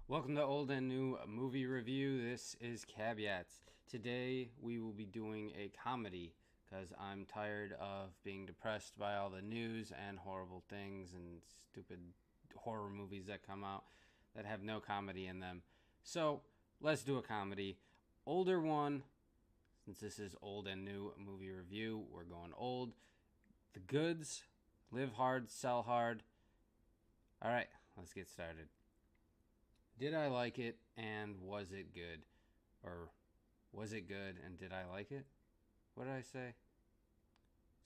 Welcome to Old and New Movie Review. This is Caveats. Today we will be doing a comedy because I'm tired of being depressed by all the news and horrible things and stupid horror movies that come out that have no comedy in them. So let's do a comedy. Older one, since this is Old and New Movie Review, we're going old. The goods, live hard, sell hard. All right, let's get started. Did I like it and was it good? Or was it good and did I like it? What did I say?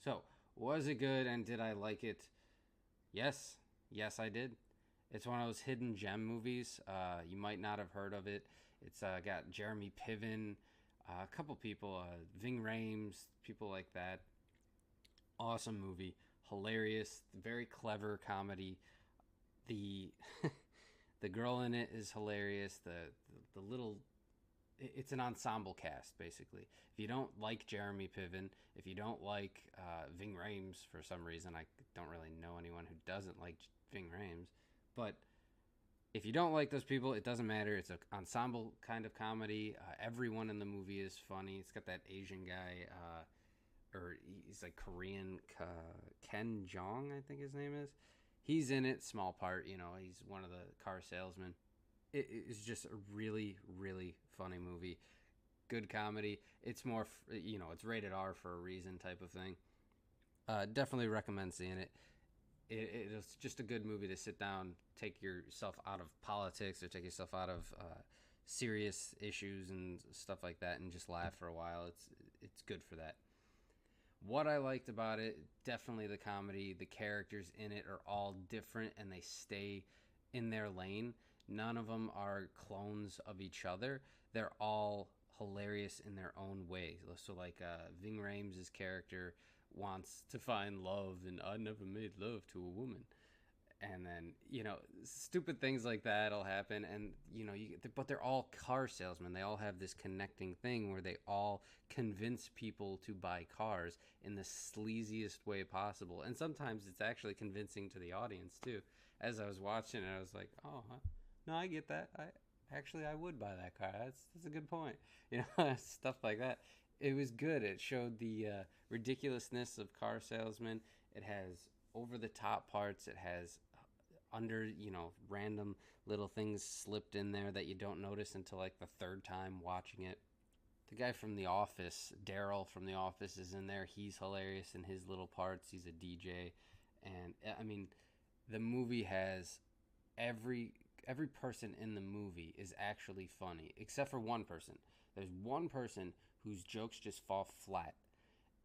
So, was it good and did I like it? Yes. Yes, I did. It's one of those hidden gem movies. You might not have heard of it. It's got Jeremy Piven, a couple people, Ving Rhames, people like that. Awesome movie. Hilarious. Very clever comedy. The the girl in it is hilarious. The little it's an ensemble cast basically. If you don't like Jeremy Piven, if you don't like Ving Rhames for some reason, I don't really know anyone who doesn't like Ving Rhames, but if you don't like those people, it doesn't matter. It's an ensemble kind of comedy. Everyone in the movie is funny. It's got that Asian guy, or he's like Korean, Ken Jong, I think his name is. He's in it, small part. He's one of the car salesmen. It is just a really, really funny movie. Good comedy. It's more, it's rated R for a reason type of thing. Definitely recommend seeing it. It's just a good movie to sit down, take yourself out of politics or take yourself out of serious issues and stuff like that, and just laugh for a while. It's good for that. What I liked about it, definitely the comedy. The characters in it are all different and they stay in their lane. None of them are clones of each other. They're all hilarious in their own way. So, like Ving Rhames' character wants to find love, and I never made love to a woman, and then stupid things like that'll happen, and but they're all car salesmen. They all have this connecting thing where they all convince people to buy cars in the sleaziest way possible, and sometimes it's actually convincing to the audience too. As I was watching it, I was like, oh no, I get that. I would buy that car. That's a good point. Stuff like that. It was good. It showed the ridiculousness of car salesmen. It has over the top parts. It has under random little things slipped in there that you don't notice until like the third time watching it. The guy from The Office, Daryl from The Office, is in there. He's hilarious in his little parts. He's a DJ, and I mean, the movie has every person in the movie is actually funny except for one person. There's one person whose jokes just fall flat,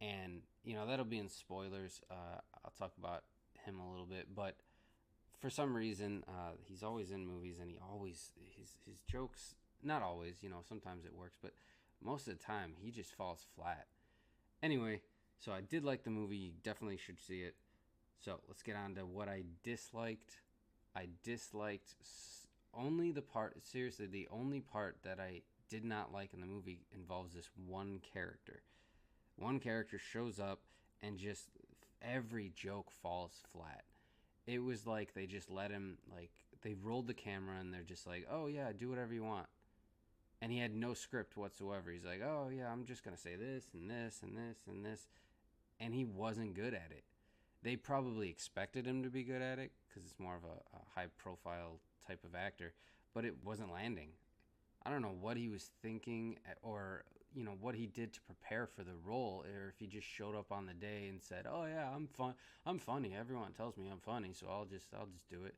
and that'll be in spoilers. I'll talk about him a little bit, but for some reason, he's always in movies, and his jokes. Not always, sometimes it works, but most of the time he just falls flat. Anyway, so I did like the movie. You definitely should see it. So let's get on to what I disliked. I disliked only the part. Seriously, the only part that I did not like in the movie involves this one character. One character shows up and just every joke falls flat. It was like they just let him, like they rolled the camera and they're just like, oh yeah, do whatever you want, and he had no script whatsoever. He's like, oh yeah, I'm just gonna say this and this and this and this, and he wasn't good at it. They probably expected him to be good at it because it's more of a high profile type of actor, but it wasn't landing. I don't know what he was thinking, or what he did to prepare for the role, or if he just showed up on the day and said, "Oh yeah, I'm fun. I'm funny. Everyone tells me I'm funny, so I'll just do it."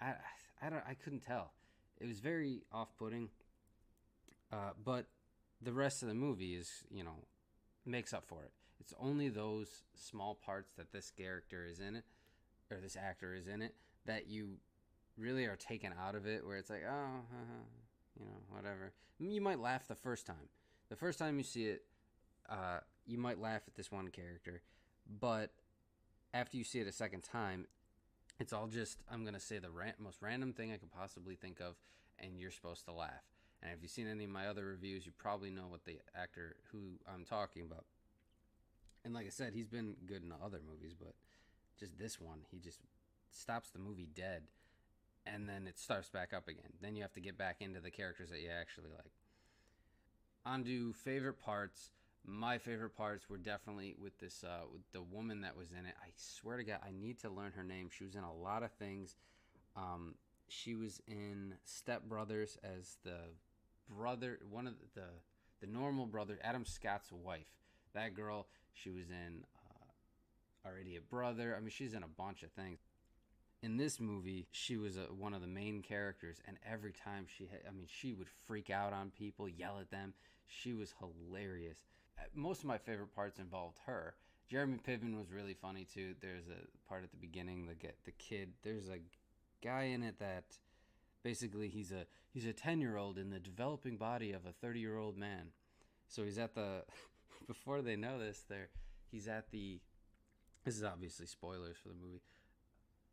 I couldn't tell. It was very off-putting. But the rest of the movie is makes up for it. It's only those small parts that this character is in it, or this actor is in it, that you really are taken out of it, where it's like, oh, whatever. You might laugh the first time. The first time you see it, you might laugh at this one character, but after you see it a second time, it's all just, I'm going to say the most random thing I could possibly think of, and you're supposed to laugh. And if you've seen any of my other reviews, you probably know what the actor who I'm talking about. And like I said, he's been good in other movies, but just this one, he just stops the movie dead. and then it starts back up again. Then you have to get back into the characters that you actually like. On to favorite parts. My favorite parts were definitely with this with the woman that was in it. I swear to God, I need to learn her name. She was in a lot of things. She was in Step Brothers as the brother, one of the normal brother, Adam Scott's wife. That girl. She was in Our Idiot Brother. I mean, she's in a bunch of things. In this movie, she was one of the main characters, and every time she would freak out on people, yell at them. She was hilarious. Most of my favorite parts involved her. Jeremy Piven was really funny too. There's a part at the beginning, the kid. There's a guy in it that basically he's a 10-year-old in the developing body of a 30-year-old man. So he's at the before they know this, he's at the this is obviously spoilers for the movie.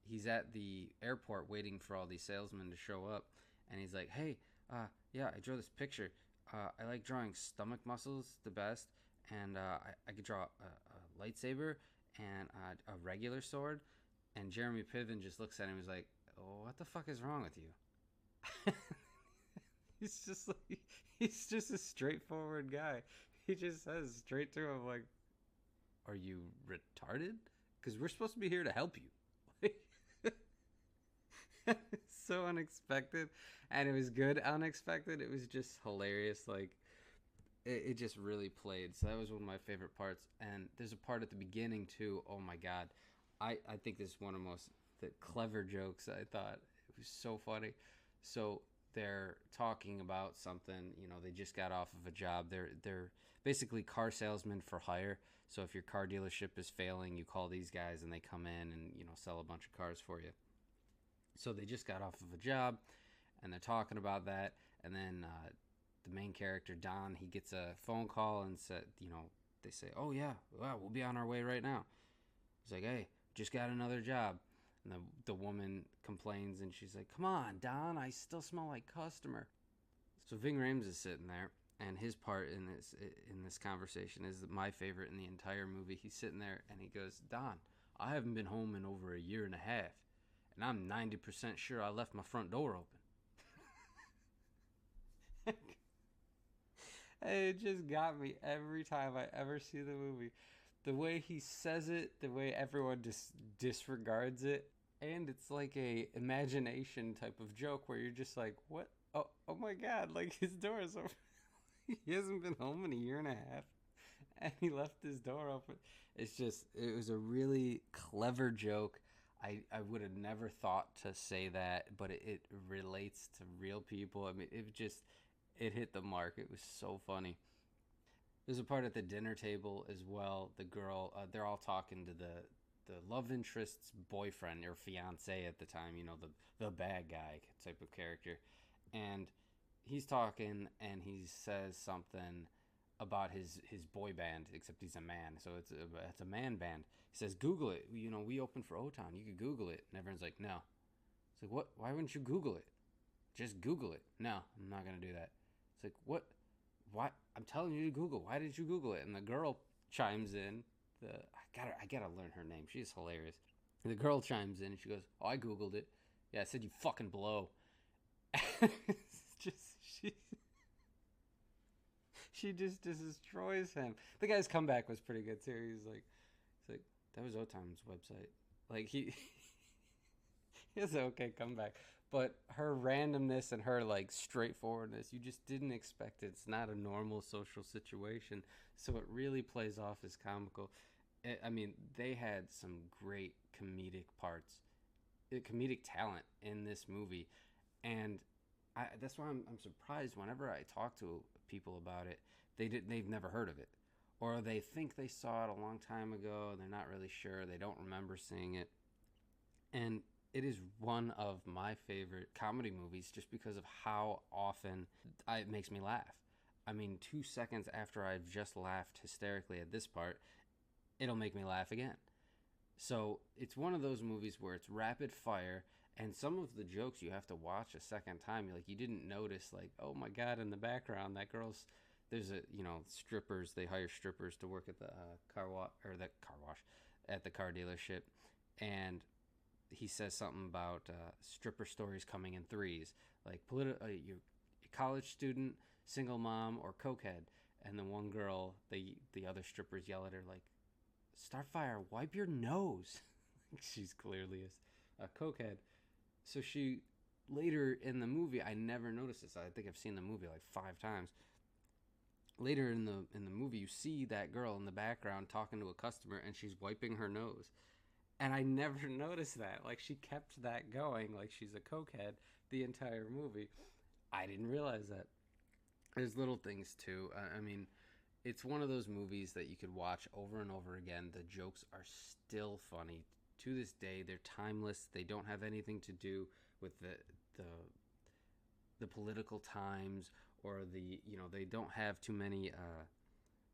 He's at the airport waiting for all these salesmen to show up, and he's like, "Hey, yeah, I drew this picture. I like drawing stomach muscles the best, and I could draw a lightsaber and a regular sword." And Jeremy Piven just looks at him and is like, "Oh, what the fuck is wrong with you?" He's just a straightforward guy. He just says straight to him like, "Are you retarded? Because we're supposed to be here to help you." So unexpected, and it was good unexpected. It was just hilarious. Like it just really played. So that was one of my favorite parts. And there's a part at the beginning too. Oh my God, I think this is one of the clever jokes. I thought it was so funny. So they're talking about something. You know, they just got off of a job. They're basically car salesmen for hire. So if your car dealership is failing, you call these guys and they come in and sell a bunch of cars for you. So they just got off of a job, and they're talking about that. And then the main character, Don, he gets a phone call and said, they say, "Oh yeah, well, we'll be on our way right now." He's like, "Hey, just got another job." And the woman complains, and she's like, "Come on, Don, I still smell like customer." So Ving Rhames is sitting there, and his part in this conversation is my favorite in the entire movie. He's sitting there, and he goes, "Don, I haven't been home in over a year and a half. And I'm 90% sure I left my front door open." It just got me every time I ever see the movie. The way he says it, the way everyone just disregards it, and it's like a imagination type of joke where you're just like, "What? Oh my God! Like his door is open. He hasn't been home in a year and a half, and he left his door open." It was a really clever joke. I would have never thought to say that, but it relates to real people. I mean, it hit the mark. It was so funny. There's a part at the dinner table as well. The girl, they're all talking to the love interest's boyfriend or fiance at the time. The bad guy type of character, and he's talking and he says something about his boy band, except he's a man, so it's a man band. He says, "Google it. We open for O-Town. You could Google it." And everyone's like, "No." It's like, "What? Why wouldn't you Google it? Just Google it." "No, I'm not gonna do that." It's like, "What? Why? I'm telling you to Google. Why did you Google it?" And the girl chimes in. I gotta learn her name. She's hilarious. And the girl chimes in and she goes, "Oh, I Googled it." "Yeah, I said you fucking blow." It's just she just destroys him. The guy's comeback was pretty good too. He's like, "That was O-Town's website." Like he has an okay comeback, but her randomness and her like straightforwardness, you just didn't expect it. It's not a normal social situation, so it really plays off as comical. I mean, they had some great comedic parts, comedic talent in this movie, and that's why I'm surprised whenever I talk to people about it, they've never heard of it, or they think they saw it a long time ago and they're not really sure. They don't remember seeing it, and it is one of my favorite comedy movies just because of how often it makes me laugh. I mean, 2 seconds after I've just laughed hysterically at this part, it'll make me laugh again. So it's one of those movies where it's rapid fire, and some of the jokes you have to watch a second time. You didn't notice, like, oh my God, in the background that girl's there's strippers. They hire strippers to work at the car wash at the car dealership, and he says something about stripper stories coming in threes, like you're a college student, single mom, or cokehead. And the one girl, the other strippers yell at her like, "Starfire, wipe your nose." She's clearly a cokehead. So she later in the movie, I never noticed this. I think I've seen the movie like 5 times. Later in the movie, you see that girl in the background talking to a customer, and she's wiping her nose. And I never noticed that. Like, she kept that going, like she's a cokehead the entire movie. I didn't realize that. There's little things too. I mean, it's one of those movies that you could watch over and over again. The jokes are still funny to this day. They're timeless. They don't have anything to do with the the political times, or they don't have too many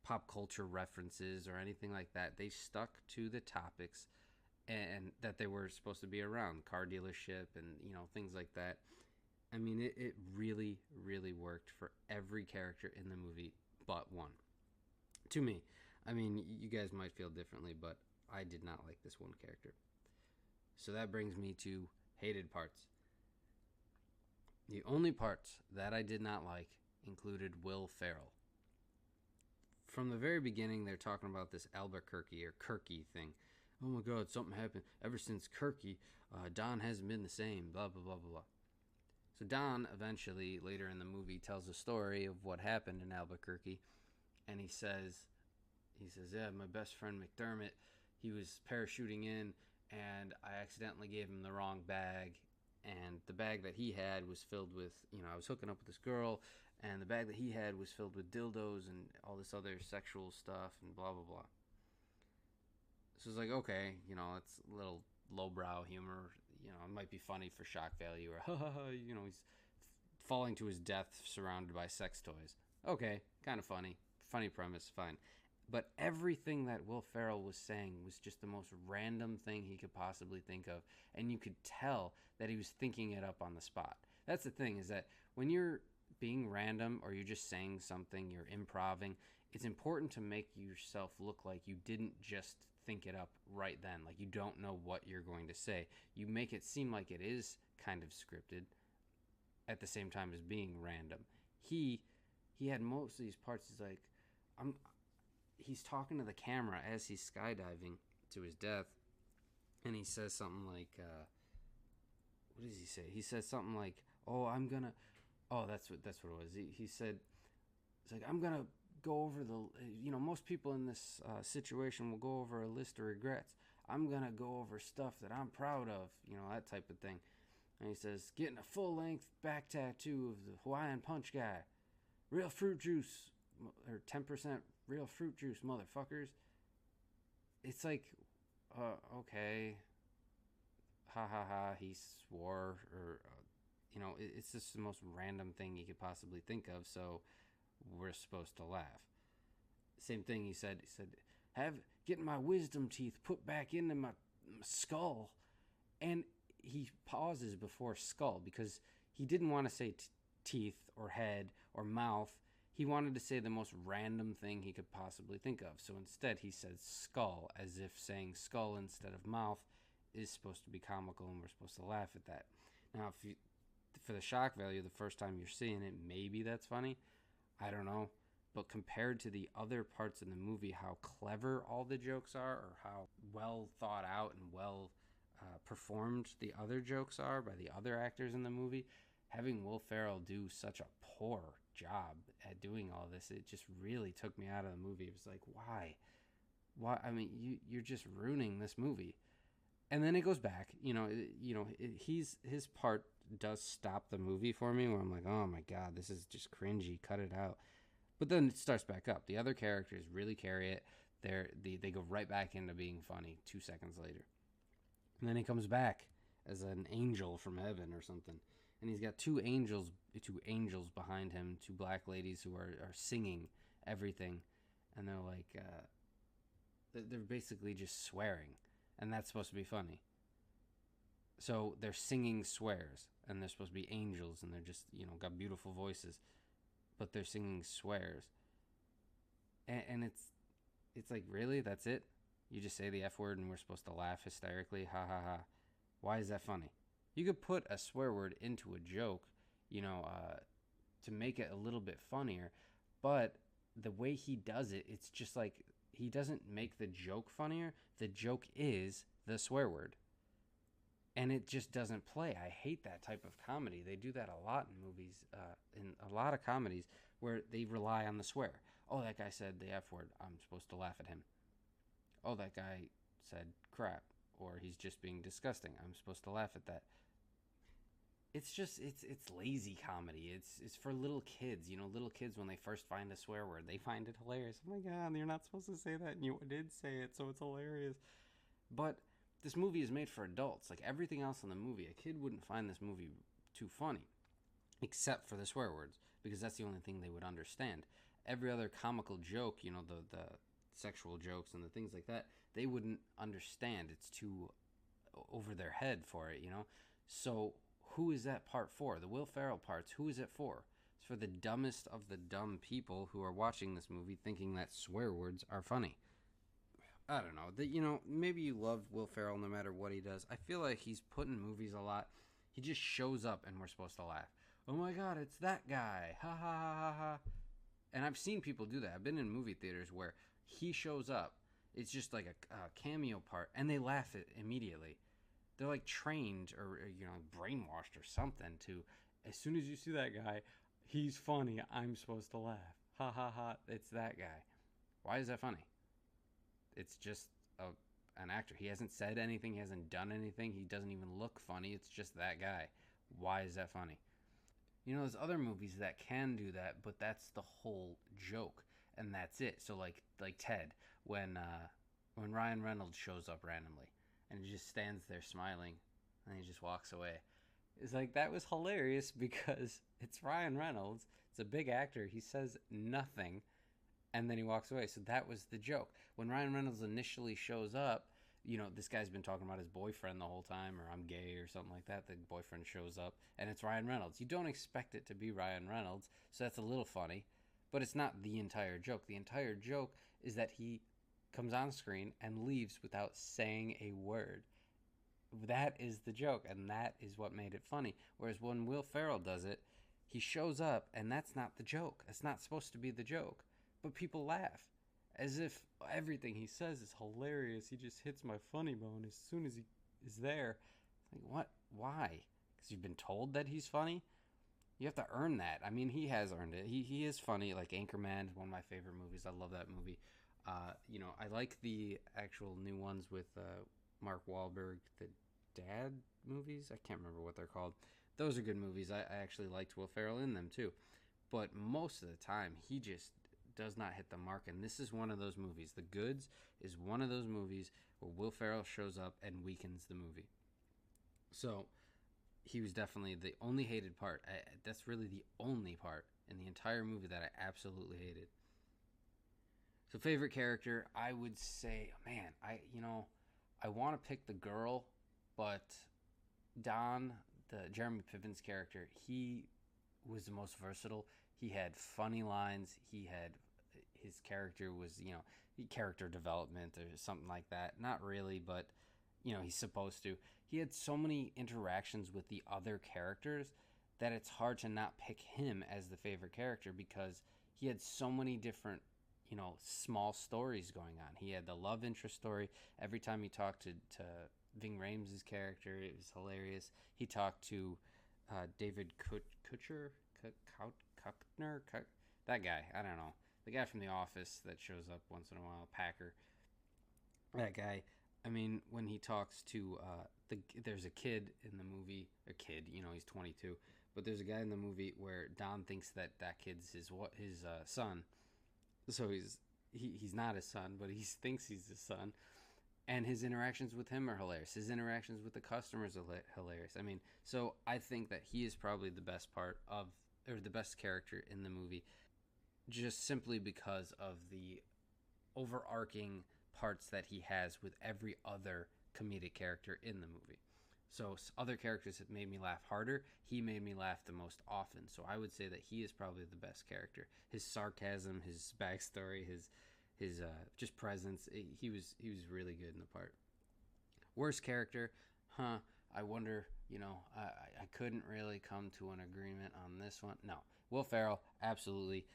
pop culture references or anything like that. They stuck to the topics and that they were supposed to be around, car dealership and things like that. I mean, it really, really worked for every character in the movie but one. To me. I mean, you guys might feel differently, but I did not like this one character. So that brings me to hated parts. The only parts that I did not like included Will Ferrell. From the very beginning, they're talking about this Albuquerque or Kirky thing. Oh my God, something happened. Ever since Kirky, Don hasn't been the same, blah, blah, blah, blah, blah. So Don eventually, later in the movie, tells a story of what happened in Albuquerque. And he says, yeah, my best friend McDermott, he was parachuting in, and I accidentally gave him the wrong bag. And the bag that he had was filled with, I was hooking up with this girl, and the bag that he had was filled with dildos and all this other sexual stuff and blah, blah, blah. So it's like, okay, it's a little lowbrow humor. It might be funny for shock value, or, he's falling to his death surrounded by sex toys. Okay, kind of funny. Funny premise, fine. But everything that Will Ferrell was saying was just the most random thing he could possibly think of. And you could tell that he was thinking it up on the spot. That's the thing, is that when you're being random or you're just saying something, you're improvising, it's important to make yourself look like you didn't just think it up right then. Like, you don't know what you're going to say. You make it seem like it is kind of scripted at the same time as being random. He had most of these parts. He's like, he's talking to the camera as he's skydiving to his death, and he says something like, what does he say? He says something like, that's what it was. He said, it's like, I'm gonna go over most people in this situation will go over a list of regrets. I'm gonna go over stuff that I'm proud of, that type of thing. And he says, getting a full-length back tattoo of the Hawaiian Punch guy. Real fruit juice, or 10% real fruit juice, motherfuckers. It's like, okay, ha ha ha, he swore, or, it's just the most random thing you could possibly think of, so we're supposed to laugh. Same thing he said, getting my wisdom teeth put back into my skull. And he pauses before skull because he didn't want to say teeth or head or mouth. He wanted to say the most random thing he could possibly think of. So instead he said skull, as if saying skull instead of mouth is supposed to be comical and we're supposed to laugh at that. Now, for the shock value, the first time you're seeing it, maybe that's funny. I don't know. But compared to the other parts in the movie, how clever all the jokes are, or how well thought out and well performed the other jokes are by the other actors in the movie, having Will Ferrell do such a poor job at doing all this, it just really took me out of the movie. It was like, why? I mean, you're just ruining this movie. And then it goes back, his part does stop the movie for me, where I'm like, oh my God, this is just cringy, cut it out. But then it starts back up. The other characters really carry it. They go right back into being funny 2 seconds later. And then he comes back as an angel from heaven or something. And he's got two angels behind him, two black ladies who are singing everything. And they're like, they're basically just swearing. And that's supposed to be funny. So they're singing swears. And they're supposed to be angels. And they're just, got beautiful voices. But they're singing swears. And it's like, really? That's it? You just say the F word and we're supposed to laugh hysterically? Ha ha ha. Why is that funny? You could put a swear word into a joke, to make it a little bit funnier, but the way he does it, it's just like he doesn't make the joke funnier. The joke is the swear word, and it just doesn't play. I hate that type of comedy. They do that a lot in movies, in a lot of comedies where they rely on the swear. Oh, that guy said the F word. I'm supposed to laugh at him. Oh, that guy said crap, or he's just being disgusting. I'm supposed to laugh at that. It's just it's lazy comedy. It's for little kids. Little kids when they first find a swear word, they find it hilarious. Oh my god, you're not supposed to say that, and you did say it, so it's hilarious. But this movie is made for adults. Like everything else in the movie, a kid wouldn't find this movie too funny, except for the swear words, because that's the only thing they would understand. Every other comical joke, the sexual jokes and the things like that, they wouldn't understand. It's too over their head for it. So who is that part for? The Will Ferrell parts, who is it for? It's for the dumbest of the dumb people who are watching this movie thinking that swear words are funny. I don't know. Maybe you love Will Ferrell no matter what he does. I feel like he's put in movies a lot. He just shows up and we're supposed to laugh. Oh my god, it's that guy. Ha ha ha ha ha. And I've seen people do that. I've been in movie theaters where he shows up. It's just like a cameo part, and they laugh it immediately. They're like trained or brainwashed or something to, as soon as you see that guy, he's funny, I'm supposed to laugh. Ha ha ha, it's that guy. Why is that funny? It's just an actor. He hasn't said anything, he hasn't done anything, he doesn't even look funny. It's just that guy. Why is that funny? There's other movies that can do that, but that's the whole joke, and that's it. So like Ted, when Ryan Reynolds shows up randomly, and he just stands there smiling, and he just walks away. It's like, that was hilarious because it's Ryan Reynolds. It's a big actor. He says nothing, and then he walks away. So that was the joke. When Ryan Reynolds initially shows up, this guy's been talking about his boyfriend the whole time, or I'm gay or something like that. The boyfriend shows up, and it's Ryan Reynolds. You don't expect it to be Ryan Reynolds, so that's a little funny, but it's not the entire joke. The entire joke is that he comes on screen and leaves without saying a word. That is the joke, and that is what made it funny. Whereas when Will Ferrell does it, he shows up, and that's not the joke. That's not supposed to be the joke. But people laugh as if everything he says is hilarious. He just hits my funny bone as soon as he is there. Like, what? Why? Because you've been told that he's funny? You have to earn that. I mean, he has earned it. He is funny. Like Anchorman, one of my favorite movies. I love that movie. I like the actual new ones with Mark Wahlberg, the dad movies. I can't remember what they're called. Those are good movies. I actually liked Will Ferrell in them too. But most of the time, he just does not hit the mark. And this is one of those movies. The Goods is one of those movies where Will Ferrell shows up and weakens the movie. So he was definitely the only hated part. That's really the only part in the entire movie that I absolutely hated. So favorite character, I would say, man, I want to pick the girl, but Don, the Jeremy Piven's character, he was the most versatile. He had funny lines. His character was, character development or something like that. Not really, but he's supposed to. He had so many interactions with the other characters that it's hard to not pick him as the favorite character because he had so many different, small stories going on. He had the love interest story. Every time he talked to Ving Rhames' character, it was hilarious. He talked to David Kutcher, Kuckner, that guy. I don't know. The guy from The Office that shows up once in a while, Packer. That guy. I mean, when he talks to there's a kid in the movie, he's 22, but there's a guy in the movie where Don thinks that kid's his son. So he's not his son, but he thinks he's his son. And his interactions with him are hilarious. His interactions with the customers are hilarious. I mean, so I think that he is probably the best the best character in the movie, just simply because of the overarching parts that he has with every other comedic character in the movie. So other characters have made me laugh harder. He made me laugh the most often. So I would say that he is probably the best character. His sarcasm, his backstory, his just presence. He was really good in the part. Worst character, I wonder, I couldn't really come to an agreement on this one. No, Will Ferrell, absolutely.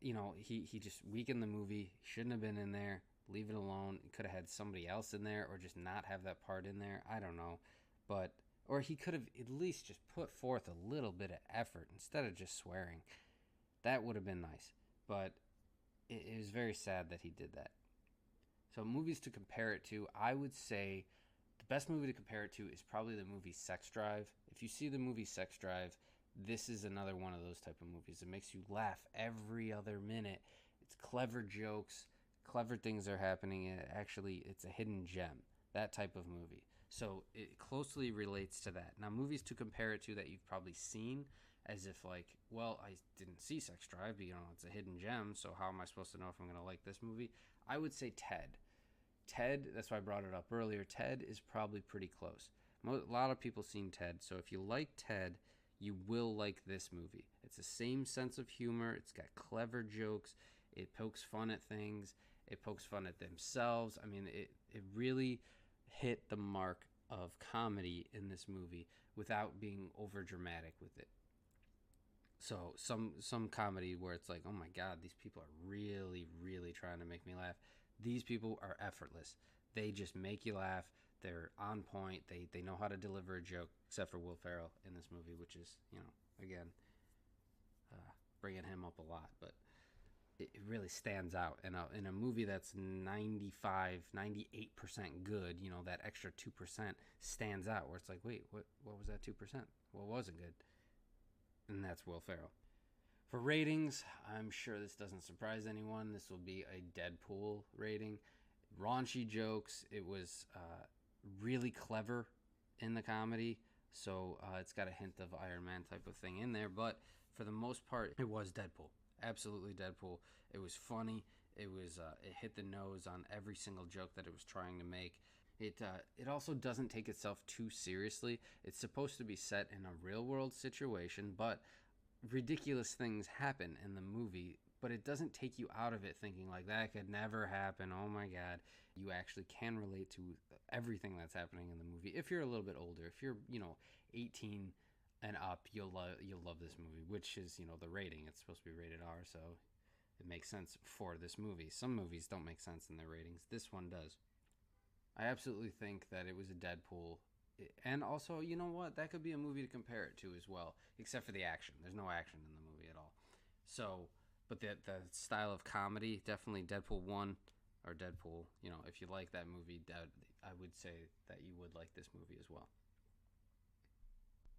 He just weakened the movie. He shouldn't have been in there. Leave it alone. He could have had somebody else in there, or just not have that part in there. I don't know, but or he could have at least just put forth a little bit of effort instead of just swearing. That would have been nice, but it was very sad that he did that. So movies to compare it to, I would say the best movie to compare it to is probably the movie Sex Drive. If you see the movie Sex Drive, this is another one of those type of movies. It makes you laugh every other minute. It's clever jokes, clever things are happening. It's a hidden gem. That type of movie. So it closely relates to that. Now, movies to compare it to that you've probably seen, as if like, well, I didn't see Sex Drive, but it's a hidden gem. So how am I supposed to know if I'm going to like this movie? I would say Ted. Ted, that's why I brought it up earlier. Ted is probably pretty close. A lot of people seen Ted, so if you like Ted, you will like this movie. It's the same sense of humor. It's got clever jokes. It pokes fun at things. It pokes fun at themselves. I mean, it really hit the mark of comedy in this movie without being over dramatic with it. So some comedy where it's like, oh my god, these people are really really trying to make me laugh. These people are effortless. They just make you laugh. They're on point. They know how to deliver a joke, except for Will Ferrell in this movie, which is again bringing him up a lot, but it really stands out in a movie that's 98% good. That extra 2% stands out, where it's like, wait, what was that 2%? What wasn't good? And that's Will Ferrell. For ratings, I'm sure this doesn't surprise anyone. This will be a Deadpool rating. Raunchy jokes. It was really clever in the comedy, so it's got a hint of Iron Man type of thing in there. But for the most part, it was Deadpool. Absolutely Deadpool. It was funny. It hit the nose on every single joke that it was trying to make. It also doesn't take itself too seriously. It's supposed to be set in a real world situation, but ridiculous things happen in the movie, but it doesn't take you out of it thinking like that could never happen. Oh my god. You actually can relate to everything that's happening in the movie. If you're a little bit older, if you're, 18 and up, you'll love this movie, which is, the rating. It's supposed to be rated R, so it makes sense for this movie. Some movies don't make sense in their ratings. This one does. I absolutely think that it was a Deadpool. And also, you know what? That could be a movie to compare it to as well, except for the action. There's no action in the movie at all. So, but the style of comedy, definitely Deadpool 1 or Deadpool, if you like that movie, I would say that you would like this movie as well.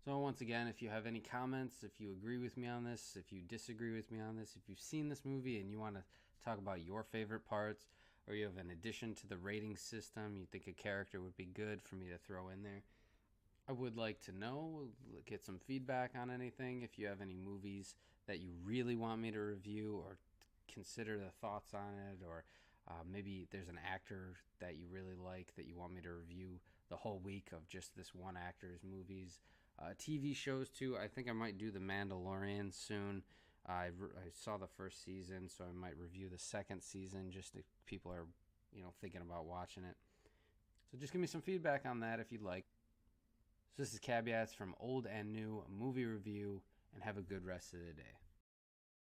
So once again, if you have any comments, if you agree with me on this, if you disagree with me on this, if you've seen this movie and you want to talk about your favorite parts, or you have an addition to the rating system, you think a character would be good for me to throw in there, I would like to know, get some feedback on anything. If you have any movies that you really want me to review, or consider the thoughts on it, or maybe there's an actor that you really like that you want me to review the whole week of just this one actor's movies. TV shows too. I think I might do The Mandalorian soon. I saw the first season, so I might review the second season just if people are, thinking about watching it. So just give me some feedback on that if you'd like. So this is Caveats from Old and New Movie Review, and have a good rest of the day.